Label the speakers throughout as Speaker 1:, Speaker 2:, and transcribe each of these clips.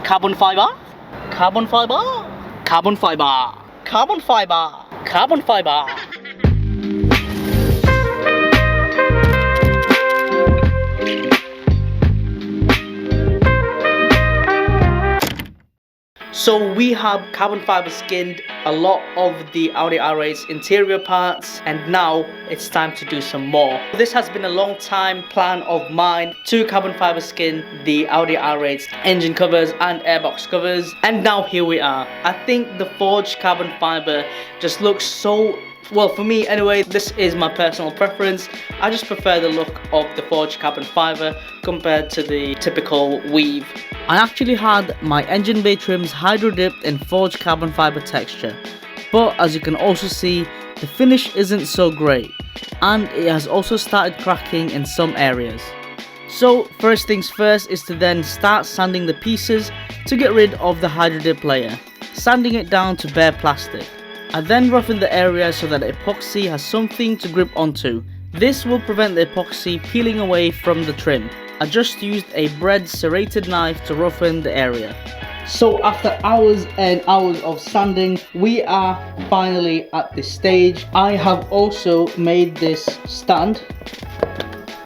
Speaker 1: carbon fiber, carbon fiber, carbon fiber, carbon fiber, carbon fiber. So we have carbon fiber skinned a lot of the Audi R8's interior parts, and now it's time to do some more. This has been a long time plan of mine to carbon fiber skin the Audi R8's engine covers and airbox covers, and now here we are. I think the Forged Carbon Fibre just looks so, well, for me anyway, this is my personal preference. I just prefer the look of the Forged Carbon Fibre compared to the typical weave. I actually had my engine bay trims hydro dipped in Forged Carbon Fibre texture, but as you can also see, the finish isn't so great, and it has also started cracking in some areas. So first things first is to then start sanding the pieces to get rid of the hydro dip layer, sanding it down to bare plastic. I then roughen the area so that the epoxy has something to grip onto. This will prevent the epoxy peeling away from the trim. I just used a bread serrated knife to roughen the area. So after hours and hours of sanding, we are finally at this stage. I have also made this stand.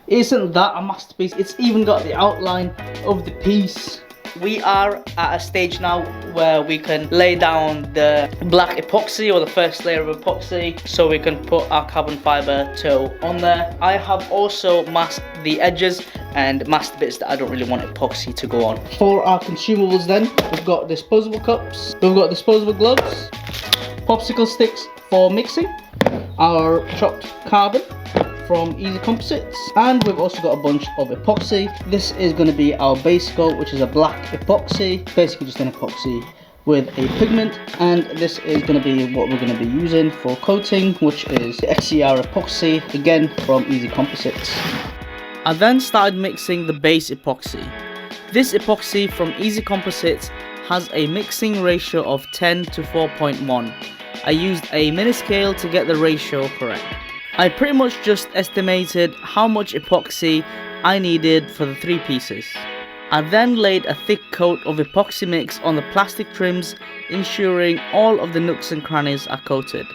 Speaker 1: Isn't that a masterpiece? It's even got the outline of the piece. We are at a stage now where we can lay down the black epoxy, or the first layer of epoxy, so we can put our carbon fibre toe on there. I have also masked the edges and masked bits that I don't really want epoxy to go on. For our consumables then, we've got disposable cups, we've got disposable gloves, popsicle sticks for mixing, our chopped carbon from Easy Composites, and we've also got a bunch of epoxy. This is going to be our base coat, which is a black epoxy, basically just an epoxy with a pigment, and this is going to be what we're going to be using for coating, which is the XCR epoxy, again from Easy Composites. I then started mixing the base epoxy. This epoxy from Easy Composites has a mixing ratio of 10 to 4.1. I used a mini scale to get the ratio correct. I pretty much just estimated how much epoxy I needed for the 3 pieces. I then laid a thick coat of epoxy mix on the plastic trims, ensuring all of the nooks and crannies are coated.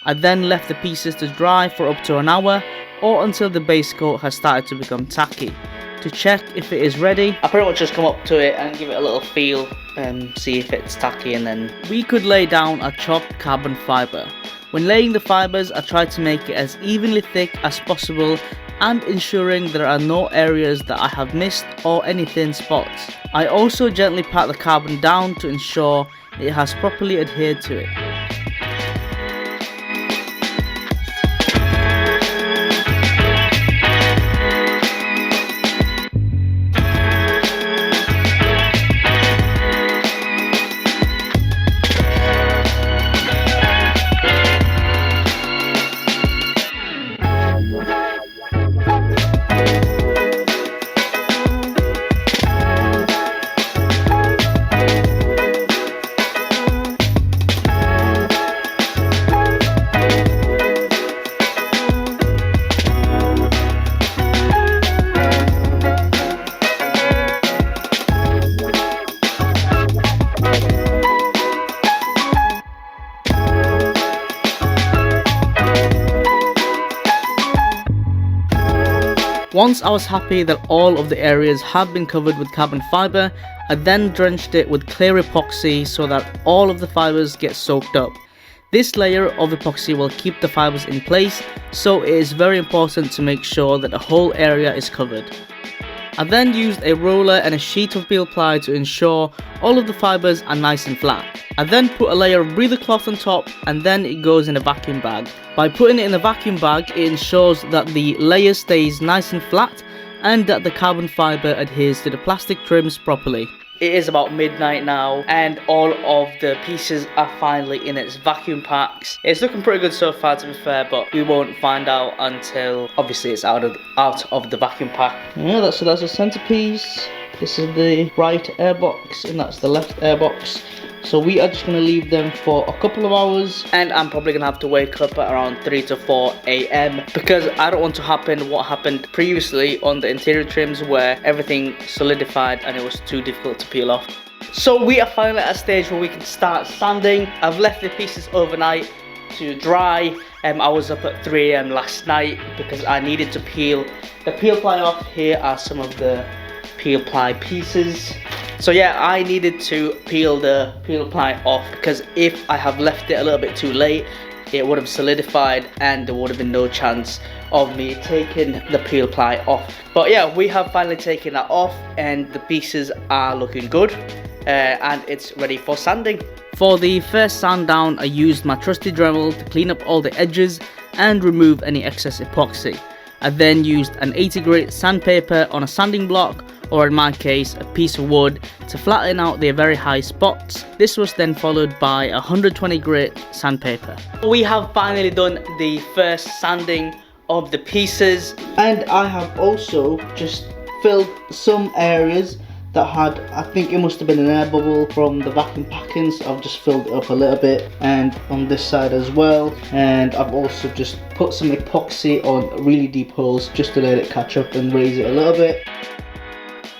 Speaker 1: I then left the pieces to dry for up to an hour, or until the base coat has started to become tacky. To check if it is ready, I pretty much just come up to it and give it a little feel and see if it's tacky, and then we could lay down a chopped carbon fibre. When laying the fibres, I try to make it as evenly thick as possible and ensuring there are no areas that I have missed or any thin spots. I also gently pat the carbon down to ensure it has properly adhered to it. Once I was happy that all of the areas had been covered with carbon fibre, I then drenched it with clear epoxy so that all of the fibres get soaked up. This layer of epoxy will keep the fibres in place, so it is very important to make sure that the whole area is covered. I then used a roller and a sheet of peel ply to ensure all of the fibres are nice and flat. I then put a layer of breather cloth on top, and then it goes in a vacuum bag. By putting it in a vacuum bag, it ensures that the layer stays nice and flat and that the carbon fibre adheres to the plastic trims properly. It is about midnight now, and all of the pieces are finally in its vacuum packs. It's looking pretty good so far, to be fair, but we won't find out until obviously it's out of the vacuum pack. Yeah, so that's the centerpiece. This is the right airbox, and that's the left airbox. So we are just going to leave them for a couple of hours, and I'm probably going to have to wake up at around 3 to 4 AM because I don't want to happen what happened previously on the interior trims where everything solidified and it was too difficult to peel off. So we are finally at a stage where we can start sanding. I've left the pieces overnight to dry. I was up at 3 AM last night because I needed to peel the peel ply off. Here are some of the peel ply pieces. So yeah, I needed to peel the peel ply off because if I have left it a little bit too late, it would have solidified and there would have been no chance of me taking the peel ply off. But yeah, we have finally taken that off and the pieces are looking good and it's ready for sanding. For the first sand down, I used my trusty Dremel to clean up all the edges and remove any excess epoxy. I then used an 80 grit sandpaper on a sanding block, or in my case a piece of wood, to flatten out the very high spots. This was then followed by a 120 grit sandpaper. We have finally done the first sanding of the pieces, and I have also just filled some areas that had, I think it must have been an air bubble from the vacuum packing, so I've just filled it up a little bit, and on this side as well. And I've also just put some epoxy on really deep holes just to let it catch up and raise it a little bit.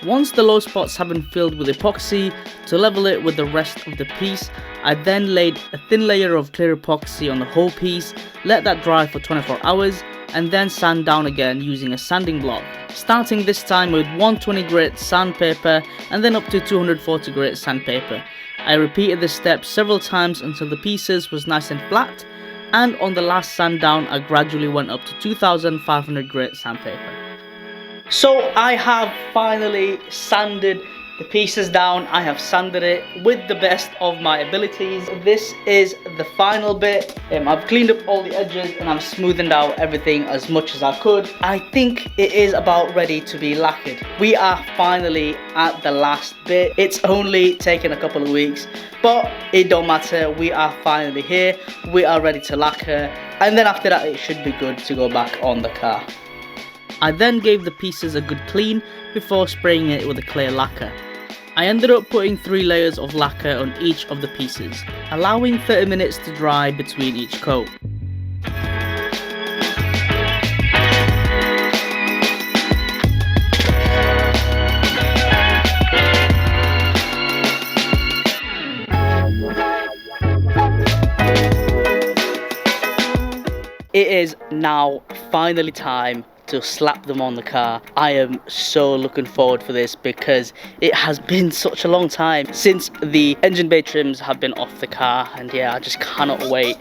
Speaker 1: Once the low spots have been filled with epoxy, to level it with the rest of the piece, I then laid a thin layer of clear epoxy on the whole piece, let that dry for 24 hours, and then sand down again using a sanding block, starting this time with 120 grit sandpaper and then up to 240 grit sandpaper. I repeated this step several times until the pieces was nice and flat, and on the last sand down I gradually went up to 2500 grit sandpaper. So I have finally sanded the pieces down. I have sanded it with the best of my abilities. This is the final bit. I've cleaned up all the edges and I've smoothened out everything as much as I could. I think it is about ready to be lacquered. We are finally at the last bit. It's only taken a couple of weeks, but it don't matter. We are finally here. We are ready to lacquer, and then after that it should be good to go back on the car. I then gave the pieces a good clean before spraying it with a clear lacquer. I ended up putting 3 layers of lacquer on each of the pieces, allowing 30 minutes to dry between each coat. It is now finally time to slap them on the car. I am so looking forward for this because it has been such a long time since the engine bay trims have been off the car, and yeah, I just cannot wait.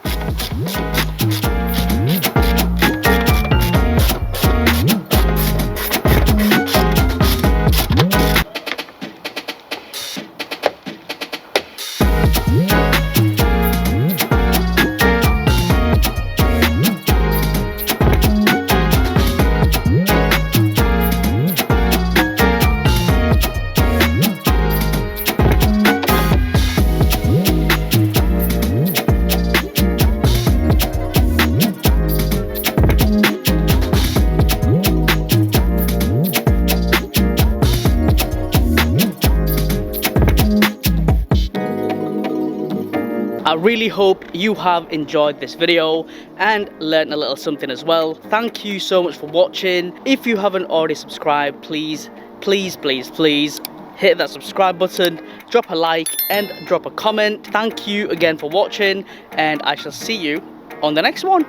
Speaker 1: I really hope you have enjoyed this video and learned a little something as well. Thank you so much for watching. If you haven't already subscribed, please hit that subscribe button, drop a like and drop a comment. Thank you again for watching, and I shall see you on the next one.